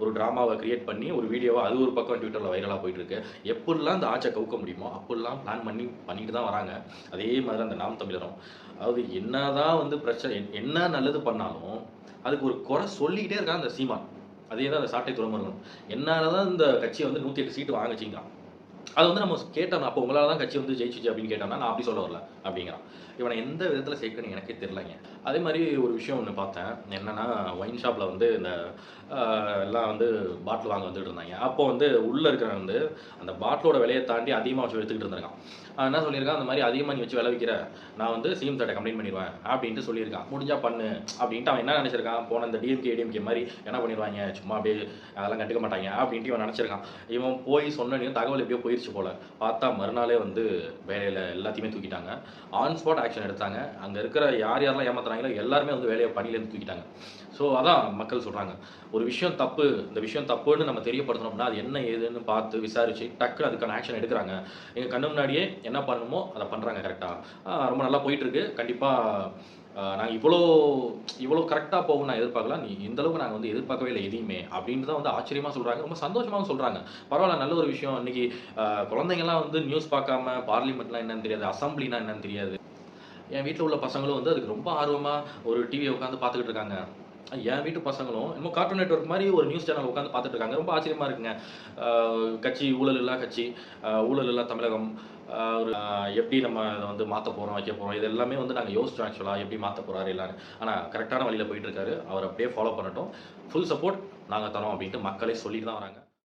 ஒரு ட்ராமாவை கிரியேட் பண்ணி ஒரு வீடியோவை அது ஒரு பக்கம் ட்விட்டரில் வைரலாக போயிட்டு இருக்கு. எப்படிலாம் இந்த ஆட்சியை கவுக்க முடியுமோ அப்படிலாம் பிளான் பண்ணிட்டு தான் வராங்க. அதே மாதிரி அந்த நாம் தமிழரும் அதாவது என்னதான் வந்து பிரச்சனை என்ன நல்லது பண்ணாலும் அதுக்கு ஒரு குறை சொல்லிக்கிட்டே இருக்காங்க அந்த சீமான். அதே தான் அந்த சாட்டை துறைமுருகன். என்னால தான் இந்த கட்சியை வந்து 108 சீட்டு வாங்குச்சிங்க. அது வந்து நம்ம கேட்டோம். அப்போ உங்களால தான் கட்சி வந்து ஜெயிச்சுச்சு அப்படின்னு கேட்டோம்னா, நான் அப்படி சொல்ல வரல அப்படிங்கிறான். இவனை எந்த விதத்துல சேர்க்கணும்னு எனக்கே தெரியலங்க. அதே மாரி ஒரு விஷயம் ஒண்ணு பார்த்தேன். என்னன்னா, ஒயின் ஷாப்ல வந்து இந்த எல்லாம் வந்து பாட்டில் வாங்க வந்துட்டு இருந்தாங்க. அப்போ வந்து உள்ள இருக்கிறவன் வந்து அந்த பாட்டிலோட விலைய தாண்டி அதிகமா வச்சு வித்துக்கிட்டு இருந்திருக்கான். அவன் என்ன சொல்லியிருக்கான், அந்த மாரி அதிகமா நீ வச்சு விலை விக்கிற, நான் வந்து சிஎம் சார்ட்ட கம்ப்ளைண்ட் பண்ணிருவேன் அப்படின்ட்டு சொல்லியிருக்கான். முடிஞ்சா பண்ணு அப்படின்ட்டு அவன் என்ன நினைச்சிருக்கான், போன இந்த டிஎம்கே, ஏடிஎம்கே மாரி என்ன பண்ணிருவாங்க, சும்மா அப்படியே அதெல்லாம் கண்டுக்க மாட்டாங்க அப்படின்ட்டு இவன் நினைச்சிருக்கான். இவன் போய் சொன்னோனே தகவல் எப்படியோ போயிருச்சு போல. பார்த்தா மறுநாளே வந்து வேலையில எல்லாத்தையுமே தூக்கிட்டாங்க. ஆன் ஸ்பாட் ஆக்ஷன் எடுத்தாங்க. அங்க இருக்கிற யார் யாரெல்லாம் ஏமாத்துறாங்களோ எல்லாருமே வந்து வேலைய பணியிலேருந்து தூக்கிட்டாங்க. ஸோ அதான் மக்கள் சொல்றாங்க. ஒரு விஷயம் தப்பு, இந்த விஷயம் தப்புன்னு நம்ம தெரியப்படுத்தணும் அப்படின்னா, அது என்ன ஏதுன்னு பார்த்து விசாரிச்சு டக்குனு அதுக்கான ஆக்ஷன் எடுக்குறாங்க. எங்க கண்ணு முன்னாடியே என்ன பண்ணணுமோ அத பண்றாங்க கரெக்ட்டா. ரொம்ப நல்லா போயிட்டு இருக்கு. கண்டிப்பா நாங்க இவ்வளோ கரெக்ட்டா போகும்னு நான் எதிர்பார்க்கல. இந்த அளவுக்கு நாங்க வந்து எதிர்பார்க்கவே இல்ல எதையுமே. அப்படின்னு தான் வந்து ஆச்சரியமா சொல்றாங்க. ரொம்ப சந்தோஷமாவும் சொல்றாங்க. பரவால்ல நல்ல ஒரு விஷயம். இன்னைக்கு குழந்தைங்கலாம் வந்து நியூஸ் பார்க்காம பார்லிமெண்ட்னா என்னன்னு தெரியாது. அசெம்பிளினா என்னன்னு தெரியாது. என் வீட்ல உள்ள பசங்களும் வந்து அதுக்கு ரொம்ப ஆர்வமா ஒரு டிவிய உட்காந்து பார்த்துக்கிட்டு இருக்காங்க. என் வீட்டு பசங்களும் என்னமோ கார்ட்டூன் நெட்வொர்க் மாரி ஒரு நியூஸ் சேனல் உட்காந்து பார்த்துட்டு இருக்காங்க. ரொம்ப ஆச்சரியமா இருக்குங்க. கட்சி ஊழல் இல்லா கட்சி, ஊழல் இல்லா தமிழகம். ஒரு எப்படி நம்ம இத வந்து மாத்த போறோம், வைக்க போறோம். இது எல்லாமே வந்து நாங்க யோசிச்சோம் ஆக்சுவலா எப்படி மாத்த போறாரு எல்லான்னு. ஆனா கரெக்ட்டான வழியில போயிட்டு இருக்காரு. அவர அப்படியே ஃபாலோ பண்ணட்டும். ஃபுல் சப்போர்ட் நாங்க தரோம் அப்படின்ட்டு மக்களே சொல்லிட்டு தான் வராங்க.